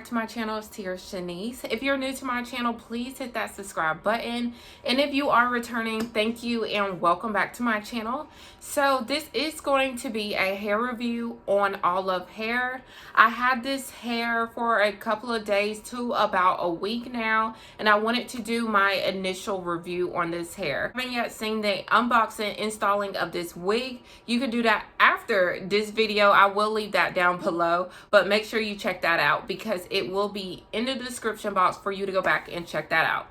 back to my channel. It's TearaShanice. If you're new to my channel, please hit that subscribe button. And if you are returning, thank you and welcome back to my channel. So this is going to be a hair review on Allove hair. I had this hair for a couple of days to about a week now, and I wanted to do my initial review on this hair. I haven't yet seen the unboxing installing of this wig. You can do that after this video. I will leave that down below, but make sure you check that out because it will be in the description box for you to go back and check that out.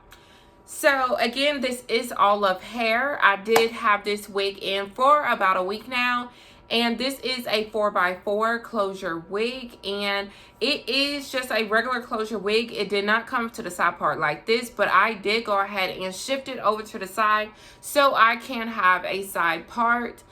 So again, this is Allove hair. I did have this wig in for about a week now, and this is a 4x4 closure wig, and it is just a regular closure wig. It did not come to the side part like this, but I did go ahead and shift it over to the side so I can have a side part.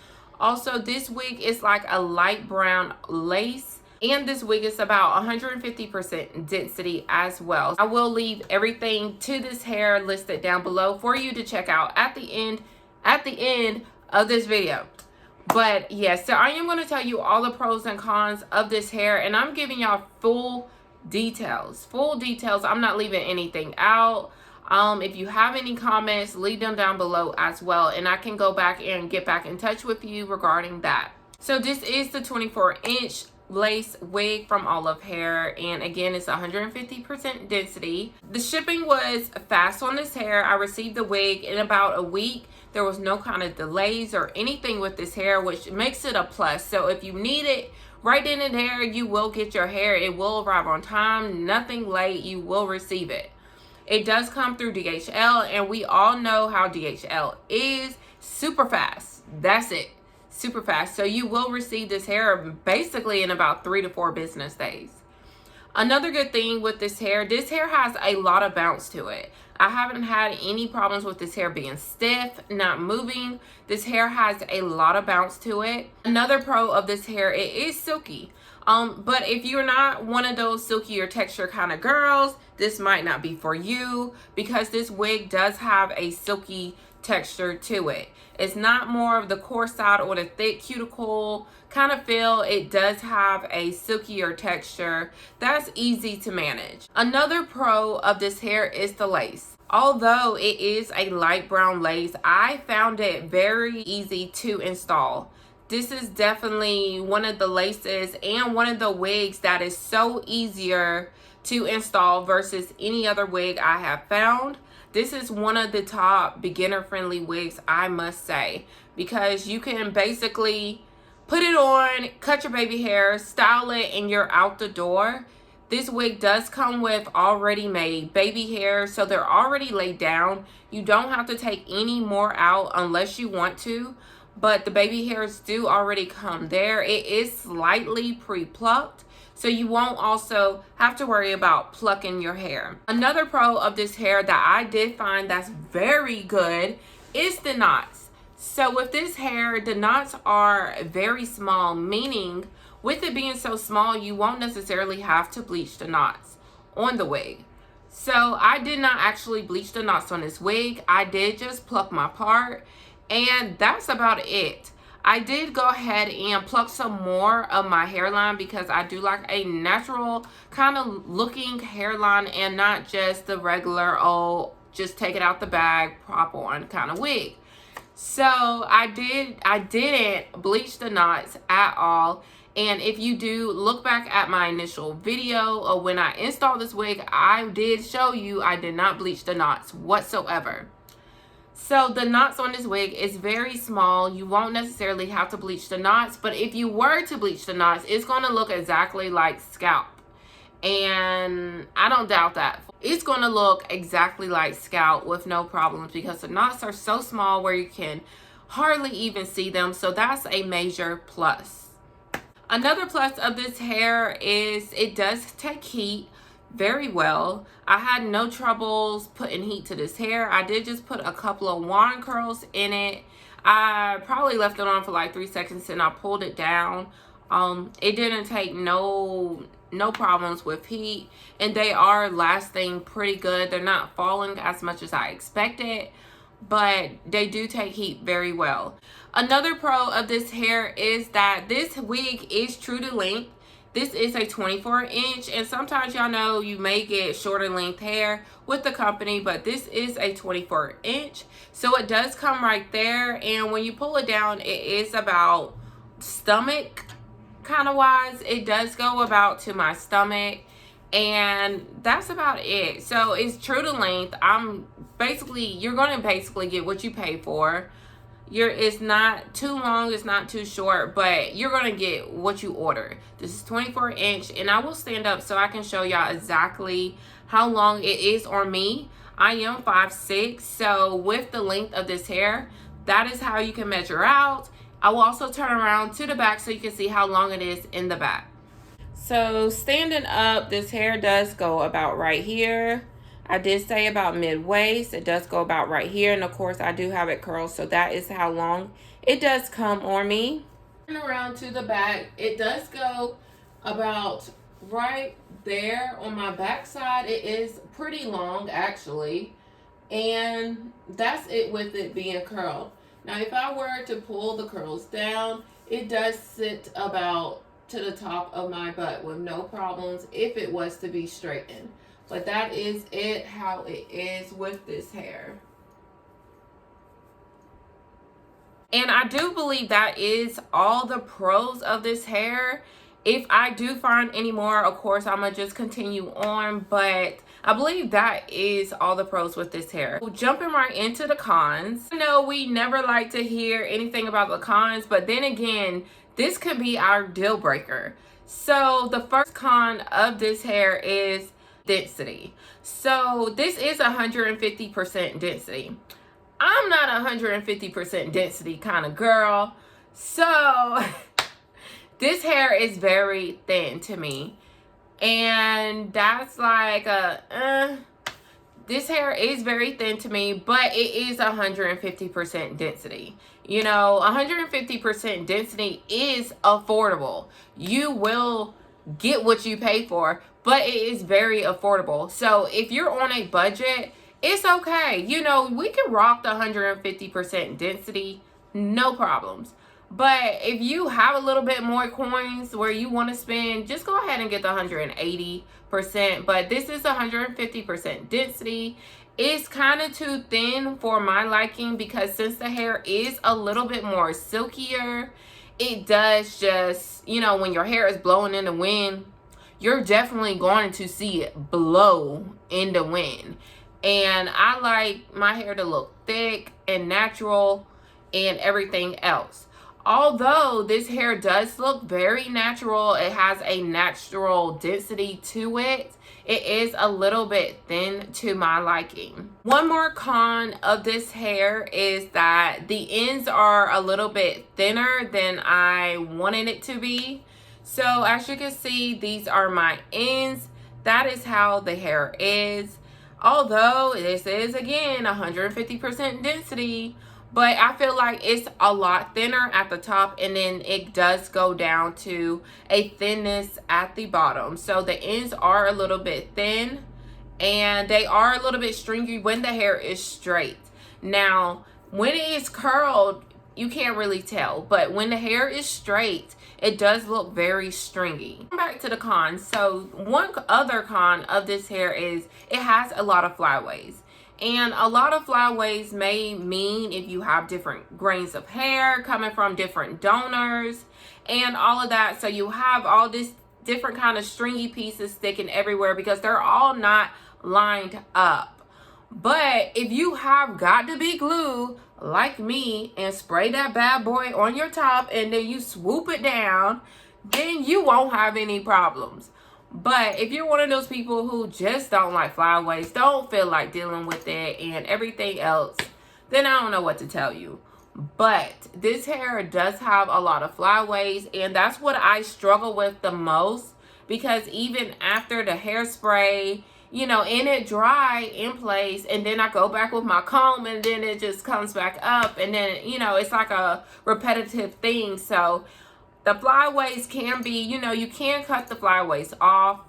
Also, this wig is like a light brown lace, and this wig is about 150% density as well. I will leave everything to this hair listed down below for you to check out at the end of this video. But yes, so I am going to tell you all the pros and cons of this hair, and I'm giving y'all full details. I'm not leaving anything out. If you have any comments, leave them down below as well, and I can go back and get back in touch with you regarding that. So this is the 24-inch lace wig from Allove hair, and again, it's 150% density. The shipping was fast on this hair. I received the wig in about a week. There was no kind of delays or anything with this hair, which makes it a plus. So if you need it right then and there, you will get your hair. It will arrive on time, nothing late. You will receive it. It does come through DHL, and we all know how DHL is. Super fast. That's it. Super fast. So you will receive this hair basically in about 3 to 4 business days. Another good thing with this hair has a lot of bounce to it. I haven't had any problems with this hair being stiff, not moving. This hair has a lot of bounce to it. Another pro of this hair, it is silky. But if you're not one of those silkier texture kind of girls, this might not be for you, because this wig does have a silky texture to it. It's not more of the coarse side or the thick cuticle kind of feel. It does have a silkier texture that's easy to manage. Another pro of this hair is the lace. Although it is a light brown lace, I found it very easy to install. This is definitely one of the laces and one of the wigs that is so easier to install versus any other wig I have found. This is one of the top beginner-friendly wigs, I must say, because you can basically put it on, cut your baby hair, style it, and you're out the door. This wig does come with already made baby hair, so they're already laid down. You don't have to take any more out unless you want to, but the baby hairs do already come there. It is slightly pre-plucked, so you won't also have to worry about plucking your hair. Another pro of this hair that I did find that's very good is the knots. So with this hair, the knots are very small, meaning with it being so small, you won't necessarily have to bleach the knots on the wig. So I did not actually bleach the knots on this wig. I did just pluck my part, and that's about it. I did go ahead and pluck some more of my hairline because I do like a natural kind of looking hairline and not just the regular, oh, just take it out the bag, pop on kind of wig. So I didn't bleach the knots at all. And if you do look back at my initial video of when I installed this wig, I did show you I did not bleach the knots whatsoever. So the knots on this wig is very small. You won't necessarily have to bleach the knots, but if you were to bleach the knots, it's going to look exactly like scalp. And I don't doubt that. It's going to look exactly like scalp with no problems because the knots are so small where you can hardly even see them. So that's a major plus. Another plus of this hair is it does take heat very well. I had no troubles putting heat to this hair. I did just put a couple of wand curls in it. I probably left it on for like 3 seconds and I pulled it down. It didn't take no problems with heat, and they are lasting pretty good. They're not falling as much as I expected, but they do take heat very well. Another pro of this hair is that this wig is true to length. This is a 24-inch, and sometimes y'all know you may get shorter length hair with the company, but this is a 24-inch. So it does come right there, and when you pull it down, it is about stomach kind of wise. It does go about to my stomach, and that's about it. So it's true to length. You're going to basically get what you pay for. It's not too long, it's not too short, but you're going to get what you order. This is 24-inch, and I will stand up so I can show y'all exactly how long it is on me. I am 5'6", so with the length of this hair, that is how you can measure out. I will also turn around to the back so you can see how long it is in the back. So standing up, this hair does go about right here. I did say about mid-waist. It does go about right here. And of course, I do have it curled. So that is how long it does come on me. Turn around to the back. It does go about right there on my back side. It is pretty long, actually. And that's it with it being curled. Now, if I were to pull the curls down, it does sit about to the top of my butt with no problems if it was to be straightened. But that is it, how it is with this hair. And I do believe that is all the pros of this hair. If I do find any more, of course, I'm going to just continue on. But I believe that is all the pros with this hair. So jumping right into the cons. I know we never like to hear anything about the cons, but then again, this could be our deal breaker. So the first con of this hair is density. So this is 150% density. I'm not 150% density kind of girl. So this hair is very thin to me. And that's like this hair is very thin to me, but it is 150% density. You know, 150% density is affordable. You will get what you pay for, but it is very affordable. So if you're on a budget, it's okay. You know, we can rock the 150% density, no problems. But if you have a little bit more coins where you want to spend, just go ahead and get the 180%. But this is 150% density. It's kind of too thin for my liking because since the hair is a little bit more silkier, it does just, you know, when your hair is blowing in the wind, you're definitely going to see it blow in the wind. And I like my hair to look thick and natural and everything else. Although this hair does look very natural, it has a natural density to it. It is a little bit thin to my liking. One more con of this hair is that the ends are a little bit thinner than I wanted it to be. So as you can see, these are my ends. That is how the hair is. Although this is again 150% density, but I feel like it's a lot thinner at the top, and then it does go down to a thinness at the bottom. So the ends are a little bit thin, and they are a little bit stringy when the hair is straight. Now, when it is curled, you can't really tell, but when the hair is straight, it does look very stringy. Back to the cons. So one other con of this hair is it has a lot of flyaways. And a lot of flyaways may mean if you have different grains of hair coming from different donors and all of that. So you have all this different kind of stringy pieces sticking everywhere because they're all not lined up. But if you have got to be glue like me and spray that bad boy on your top and then you swoop it down, then you won't have any problems. But if you're one of those people who just don't like flyaways, don't feel like dealing with it and everything else, then I don't know what to tell you. But this hair does have a lot of flyaways, and that's what I struggle with the most, because even after the hairspray, you know, and it dry in place, and then I go back with my comb and then it just comes back up, and then, you know, it's like a repetitive thing. So the flyaways can be, you know, you can cut the flyaways off.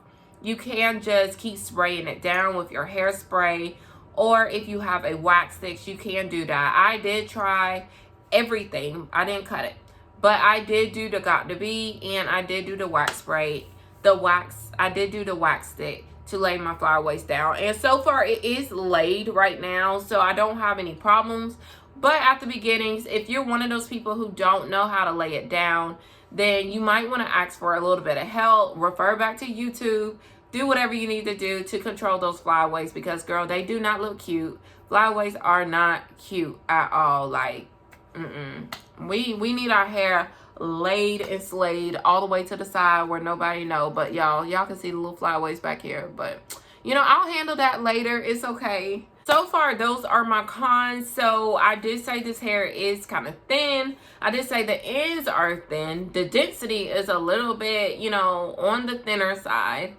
You can just keep spraying it down with your hairspray, or if you have a wax stick, you can do that. I did try everything. I didn't cut it, but I did do the got to be, and I did do the wax spray, the wax. I did do the wax stick to lay my flyaways down, and so far it is laid right now, so I don't have any problems. But at the beginnings, if you're one of those people who don't know how to lay it down, then you might want to ask for a little bit of help. Refer back to YouTube. Do whatever you need to do to control those flyaways, because girl, they do not look cute. Flyaways are not cute at all. Like, we need our hair laid and slayed all the way to the side where nobody know. But y'all can see the little flyaways back here. But you know, I'll handle that later. It's okay. So far, those are my cons. So I did say this hair is kind of thin. I did say the ends are thin. The density is a little bit, you know, on the thinner side.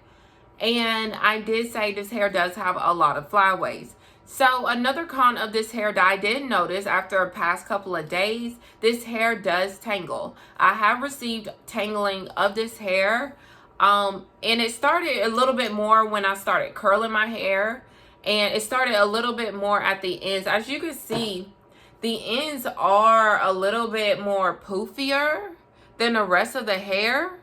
And I did say this hair does have a lot of flyaways. So another con of this hair that I did notice after a past couple of days, this hair does tangle. I have received tangling of this hair. And it started a little bit more when I started curling my hair. And it started a little bit more at the ends. As you can see, the ends are a little bit more poofier than the rest of the hair.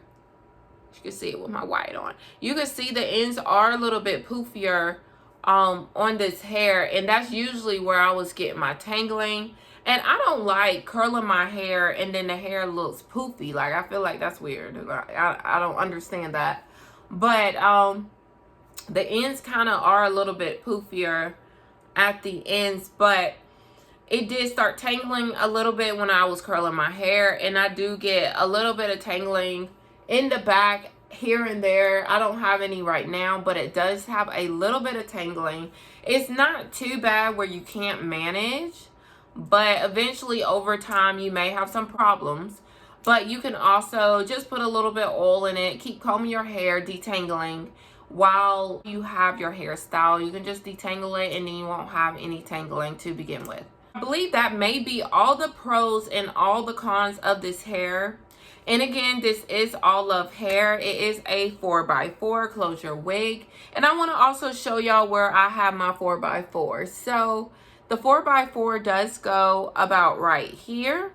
You can see it with my white on. You can see the ends are a little bit poofier on this hair, and that's usually where I was getting my tangling. And I don't like curling my hair and then the hair looks poofy. Like, I feel like that's weird. I don't understand that. But the ends kind of are a little bit poofier at the ends, but it did start tangling a little bit when I was curling my hair, and I do get a little bit of tangling in the back here and there. I don't have any right now, but it does have a little bit of tangling. It's not too bad where you can't manage, but eventually over time you may have some problems. But you can also just put a little bit of oil in it, keep combing your hair, detangling while you have your hairstyle. You can just detangle it and then you won't have any tangling to begin with. I believe that may be all the pros and all the cons of this hair. And again, this is Allove hair. It is a 4x4 closure wig. And I want to also show y'all where I have my 4x4. So the 4x4 does go about right here.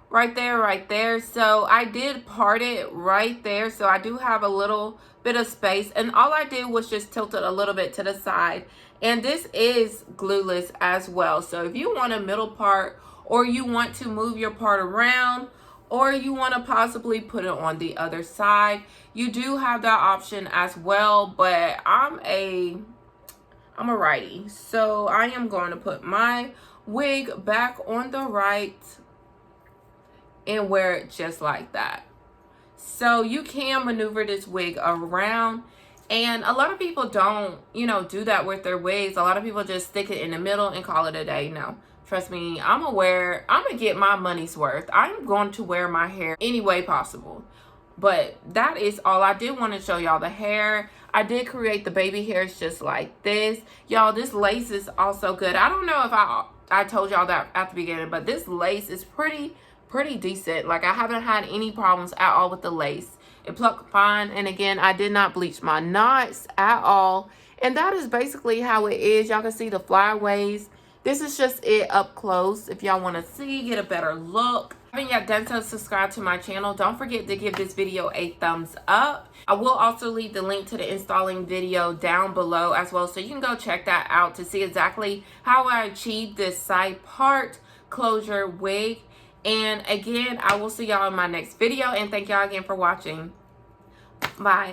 Right there. So I did part it right there. So I do have a little bit of space. And all I did was just tilt it a little bit to the side. And this is glueless as well. So if you want a middle part, or you want to move your part around, or you want to possibly put it on the other side, you do have that option as well. But I'm a righty, so I am going to put my wig back on the right and wear it just like that. So you can maneuver this wig around, and a lot of people don't, you know, do that with their wigs. A lot of people just stick it in the middle and call it a day. No. Trust me, I'm gonna get my money's worth. I'm going to wear my hair any way possible. But that is all. I did want to show y'all the hair. I did create the baby hairs just like this. Y'all, this lace is also good. I don't know if I told y'all that at the beginning, but this lace is pretty decent. Like, I haven't had any problems at all with the lace. It plucked fine. And again, I did not bleach my knots at all. And that is basically how it is. Y'all can see the flyaways. This is just it up close. If y'all want to see, get a better look. If you haven't yet done so, subscribe to my channel. Don't forget to give this video a thumbs up. I will also leave the link to the installing video down below as well, so you can go check that out to see exactly how I achieved this side part closure wig. And again, I will see y'all in my next video, and thank y'all again for watching. Bye.